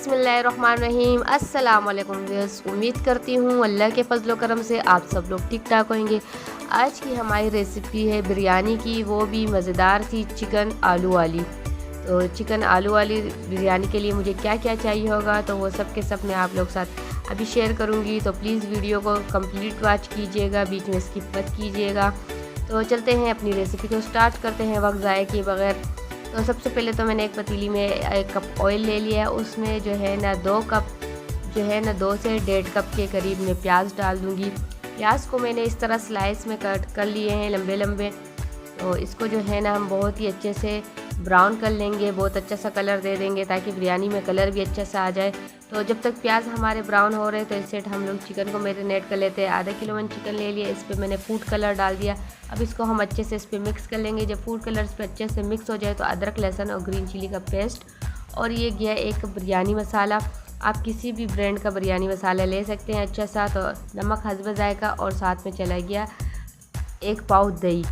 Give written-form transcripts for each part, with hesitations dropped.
बिस्मिल्लाहिर्रहमानिर्रहीम। अस्सलाम वालेकुम व्यूअर्स, उम्मीद करती हूँ अल्लाह के फजल व करम से आप सब लोग ठीक ठाक होंगे। आज की हमारी रेसिपी है बिरयानी की, वो भी मज़ेदार सी चिकन आलू वाली। तो चिकन आलू वाली बिरयानी के लिए मुझे क्या क्या चाहिए होगा, तो वो सब के सब मैं आप लोग साथ अभी शेयर करूँगी। तो प्लीज़ वीडियो को कम्प्लीट वॉच कीजिएगा, बीच में स्किप मत कीजिएगा। तो चलते हैं अपनी रेसिपी को स्टार्ट करते हैं वक्त ज़ाया किए बगैर। तो सबसे पहले तो मैंने एक पतीली में 1 कप ऑयल ले लिया है। उसमें जो है ना 2 कप जो है ना 2 से 1.5 कप के करीब में प्याज डाल दूंगी। प्याज को मैंने इस तरह स्लाइस में कट कर लिए हैं लंबे लंबे। तो इसको जो है ना हम बहुत ही अच्छे से ब्राउन कर लेंगे, बहुत अच्छा सा कलर दे देंगे ताकि बिरयानी में कलर भी अच्छा सा आ जाए। तो जब तक प्याज हमारे ब्राउन हो रहे हैं तो इससे हम लोग चिकन को मैरिनेट कर लेते हैं। आधा किलो मैंने चिकन ले लिया, इस पर मैंने फूड कलर डाल दिया। अब इसको हम अच्छे से इस पर मिक्स कर लेंगे। जब फूड कलर इस पर अच्छे से मिक्स हो जाए तो अदरक लहसुन और ग्रीन चिली का पेस्ट, और ये गया एक बिरयानी मसाला। आप किसी भी ब्रांड का बिरयानी मसाला ले सकते हैं अच्छा सा। तो नमक हस्ब जायका, और साथ में चला गया 1 पाव दही,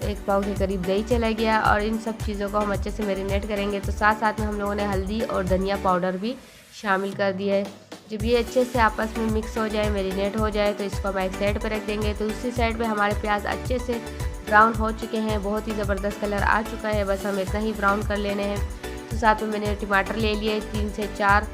1 पाव के करीब दही चला गया। और इन सब चीज़ों को हम अच्छे से मैरिनेट करेंगे। तो साथ साथ में हम लोगों ने हल्दी और धनिया पाउडर भी शामिल कर दिया है। जब ये अच्छे से आपस में मिक्स हो जाए, मैरिनेट हो जाए, तो इसको हम एक साइड पर रख देंगे। तो उसी साइड पे हमारे प्याज अच्छे से ब्राउन हो चुके हैं, बहुत ही ज़बरदस्त कलर आ चुका है। बस हम इतना ही ब्राउन कर लेने हैं। तो साथ में मैंने टमाटर ले लिए 3 से 4,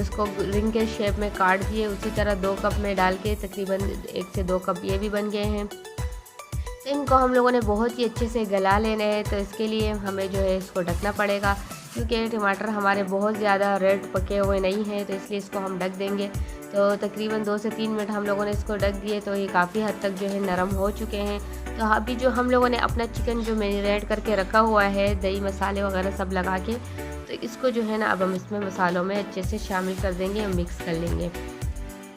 इसको रिंग के शेप में काट दिए। उसी तरह 2 कप में डाल के तकरीबन 1 से 2 कप ये भी बन गए हैं। तो इनको हम लोगों ने बहुत ही अच्छे से गला लेना है। तो इसके लिए हमें जो है इसको ढकना पड़ेगा, क्योंकि टमाटर हमारे बहुत ज़्यादा रेड पके हुए नहीं हैं। तो इसलिए इसको हम ढक देंगे। तो तकरीबन 2 से 3 मिनट हम लोगों ने इसको ढक दिए। तो ये काफ़ी हद तक जो है नरम हो चुके हैं। तो अभी जो हम लोगों ने अपना चिकन जो मैरिनेट करके रखा हुआ है दही मसाले वगैरह सब लगा के, तो इसको जो है ना अब हम इसमें मसालों में अच्छे से शामिल कर देंगे, मिक्स कर लेंगे।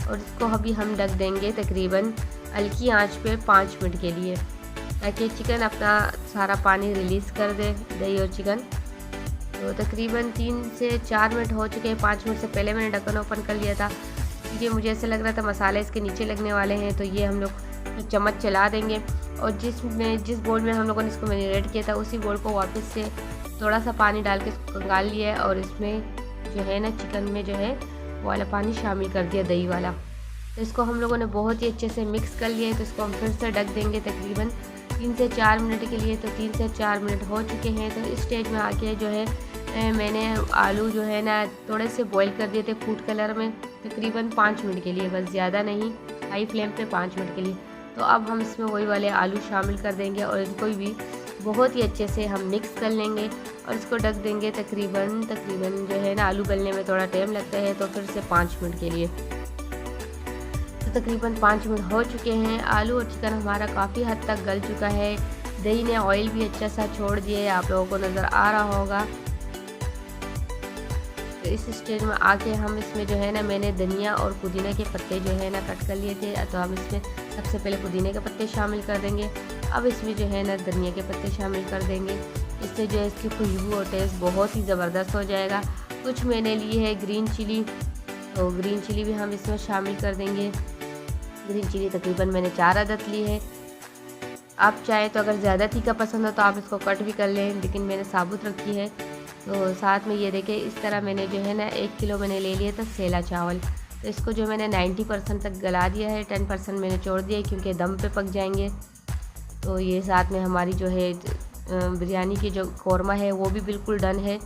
और इसको अभी हम ढक देंगे तकरीबन हल्की आंच पे 5 मिनट के लिए, ताकि चिकन अपना सारा पानी रिलीज़ कर दे, दही और चिकन। तो तकरीबन 3 से 4 मिनट हो चुके हैं। 5 मिनट से पहले मैंने ढक्कन ओपन कर लिया था, क्योंकि मुझे ऐसा लग रहा था मसाले इसके नीचे लगने वाले हैं। तो ये हम लोग चम्मच चला देंगे, और जिस बोल में हम लोगों ने इसको मैरिनेट किया था उसी बोल को वापस से थोड़ा सा पानी डाल के कंगाल लिया है। और इसमें जो है ना चिकन में जो है वो वाला पानी शामिल कर दिया, दही वाला। तो इसको हम लोगों ने बहुत ही अच्छे से मिक्स कर लिया है। तो इसको हम फिर से ढक देंगे तकरीबन 3 से 4 मिनट के लिए। तो 3 से 4 मिनट हो चुके हैं। तो इस स्टेज में आके जो है मैंने आलू जो है ना थोड़े से बॉईल कर दिए थे फूड कलर में, तकरीबन 5 मिनट के लिए, बस ज़्यादा नहीं, हाई फ्लेम पे 5 मिनट के लिए। तो अब हम इसमें वही वाले आलू शामिल कर देंगे और इनको भी बहुत ही अच्छे से हम मिक्स कर लेंगे और इसको ढक देंगे तकरीबन जो है ना आलू गलने में थोड़ा टाइम लगता है। तो फिर से 5 मिनट के लिए। तो तकरीबन 5 मिनट हो चुके हैं। आलू और चिकन हमारा काफ़ी हद तक गल चुका है। दही ने ऑयल भी अच्छा सा छोड़ दिया है, आप लोगों को नज़र आ रहा होगा। तो इस स्टेज में आके हम इसमें जो है ना मैंने धनिया और पुदीना के पत्ते जो है ना कट कर लिए थे। तो हम इसमें सबसे पहले पुदीने के पत्ते शामिल कर देंगे। अब इसमें जो है ना धनिया के पत्ते शामिल कर देंगे। इससे जो है इसकी खुशबू और टेस्ट बहुत ही ज़बरदस्त हो जाएगा। कुछ मैंने लिए है ग्रीन चिली, तो ग्रीन चिली भी हम इसमें शामिल कर देंगे। ग्रीन चिली तकरीबन मैंने 4 अदद ली है। आप चाहें तो अगर ज़्यादा तीखा पसंद हो तो आप इसको कट भी कर लें, लेकिन मैंने साबुत रखी है। तो साथ में ये देखें इस तरह मैंने जो है ना 1 किलो मैंने ले लिया था सेला चावल। तो इसको जो मैंने 90% तक गला दिया है, 10% मैंने छोड़ दिया है क्योंकि दम पे पक जाएंगे। तो ये साथ में हमारी जो है बिरयानी की जो कौरमा है वो भी बिल्कुल डन है।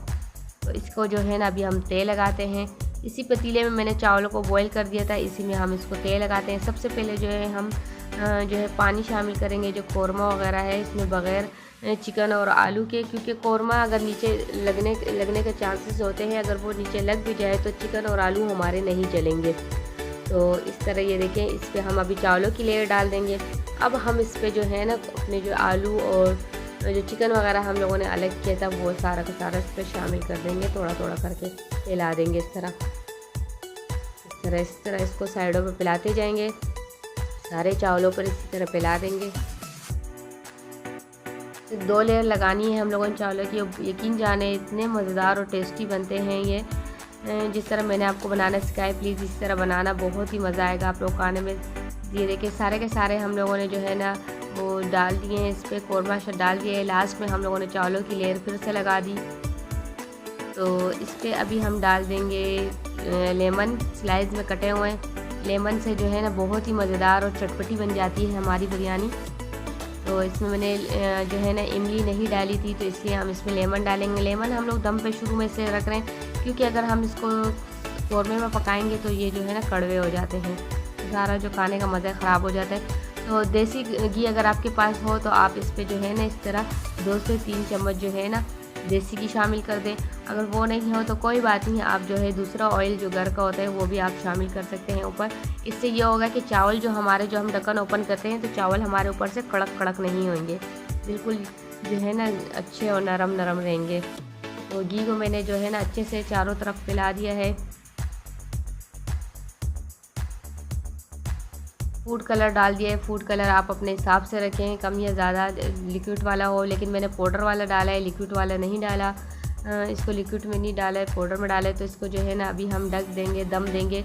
तो इसको जो है ना अभी हम तेल लगाते हैं। इसी पतीले में मैंने चावलों को बॉईल कर दिया था, इसी में हम इसको तेल लगाते हैं। सबसे पहले जो है हम जो है पानी शामिल करेंगे। जो कौरमा वगैरह है इसमें बग़ैर चिकन और आलू के, क्योंकि कौरमा अगर नीचे लगने के चांसेस होते हैं, अगर वो नीचे लग भी जाए तो चिकन और आलू हमारे नहीं जलेंगे। तो इस तरह ये देखें, इस पर हम अभी चावलों की लेयर डाल देंगे। अब हम इस पर जो है ना अपने जो आलू और जो चिकन वगैरह हम लोगों ने अलग किया था वो सारा का सारा इस पर शामिल कर देंगे, थोड़ा थोड़ा करके पिला देंगे। इस तरह इसको साइडों पे पिलाते जाएंगे, सारे चावलों पर इसी तरह पिला देंगे। 2 लेयर लगानी है हम लोगों ने चावलों की। यकीन जाने इतने मज़ेदार और टेस्टी बनते हैं ये। जिस तरह मैंने आपको बनाना सिखाया, प्लीज़ इस तरह बनाना, बहुत ही मज़ा आएगा आप लोग खाने में। ये देखिए सारे के सारे हम लोगों ने जो है ना वो डाल दिए हैं, इस पर कौरमा डाल दिए। लास्ट में हम लोगों ने चावलों की लेयर फिर से लगा दी। तो इस पे अभी हम डाल देंगे लेमन स्लाइस में कटे हुए। लेमन से जो है ना बहुत ही मज़ेदार और चटपटी बन जाती है हमारी बिरयानी। तो इसमें मैंने जो है ना इमली नहीं डाली थी, तो इसलिए हम इसमें लेमन डालेंगे। लेमन हम लोग दम पे शुरू में से रख रहे हैं, क्योंकि अगर हम इसको कौरमे में पकाएंगे तो ये जो है ना कड़वे हो जाते हैं, सारा जो खाने का मज़ा ख़राब हो जाता है। तो देसी घी अगर आपके पास हो तो आप इस पर जो है ना इस तरह 2 से 3 चम्मच जो है ना देसी घी शामिल कर दें। अगर वो नहीं हो तो कोई बात नहीं, आप जो है दूसरा ऑयल जो घर का होता है वो भी आप शामिल कर सकते हैं ऊपर। इससे ये होगा कि चावल जो हम ढक्कन ओपन करते हैं तो चावल हमारे ऊपर से कड़क कड़क नहीं होंगे, बिल्कुल जो है ना अच्छे और नरम नरम रहेंगे। तो घी को मैंने जो है ना अच्छे से चारों तरफ फैला दिया है। फूड कलर डाल दिया है। फूड कलर आप अपने हिसाब से रखें, कम या ज़्यादा लिक्विड वाला हो, लेकिन मैंने पाउडर वाला डाला है, लिक्विड वाला नहीं डाला। इसको लिक्विड में नहीं डाला है, पाउडर में डाला है। तो इसको जो है ना अभी हम ढक देंगे, दम देंगे।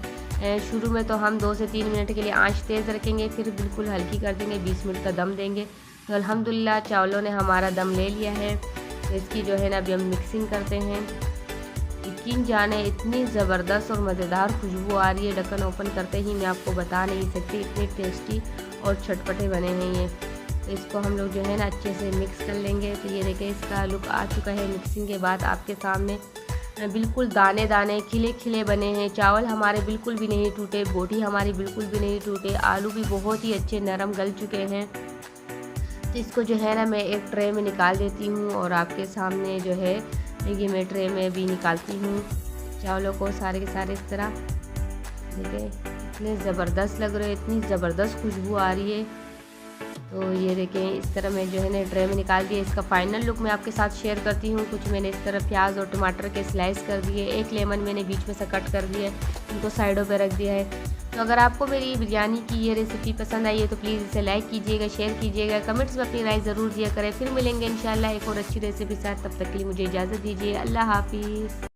शुरू में तो हम 2 से 3 मिनट के लिए आंच तेज़ रखेंगे, फिर बिल्कुल हल्की कर देंगे, 20 मिनट का दम देंगे। तो अल्हम्दुलिल्लाह चावलों ने हमारा दम ले लिया है। तो इसकी जो है ना अभी हम मिक्सिंग करते हैं। यकीन जाने इतनी ज़बरदस्त और मज़ेदार खुशबू आ रही है, ढक्कन ओपन करते ही मैं आपको बता नहीं सकती, इतने टेस्टी और चटपटे बने हैं ये। तो इसको हम लोग जो है ना अच्छे से मिक्स कर लेंगे। तो ये देखें इसका लुक आ चुका है मिक्सिंग के बाद आपके सामने। बिल्कुल दाने दाने खिले खिले बने हैं। चावल हमारे बिल्कुल भी नहीं टूटे, बोटी हमारी बिल्कुल भी नहीं टूटे, आलू भी बहुत ही अच्छे नरम गल चुके हैं। तो इसको जो है ना मैं एक ट्रे में निकाल देती हूँ और आपके सामने जो है ये मैं ट्रे में भी निकालती हूँ चावलों को सारे के सारे इस तरह। देखिए इतने ज़बरदस्त लग रहे हैं, इतनी ज़बरदस्त खुशबू आ रही है। तो ये देखें इस तरह मैं जो है ना ट्रे में निकाल दिया। इसका फाइनल लुक मैं आपके साथ शेयर करती हूँ। कुछ मैंने इस तरह प्याज और टमाटर के स्लाइस कर दिए, एक लेमन मैंने बीच में से कट कर दिया, इनको साइडों पे रख दिया है। तो अगर आपको मेरी बिरयानी की ये रेसिपी पसंद आई है तो प्लीज़ इसे लाइक कीजिएगा, शेयर कीजिएगा, कमेंट्स में अपनी राय ज़रूर दिया करें। फिर मिलेंगे इंशाल्लाह एक और अच्छी रेसिपी साथ, तब तक के लिए मुझे इजाज़त दीजिए। अल्लाह हाफिज़।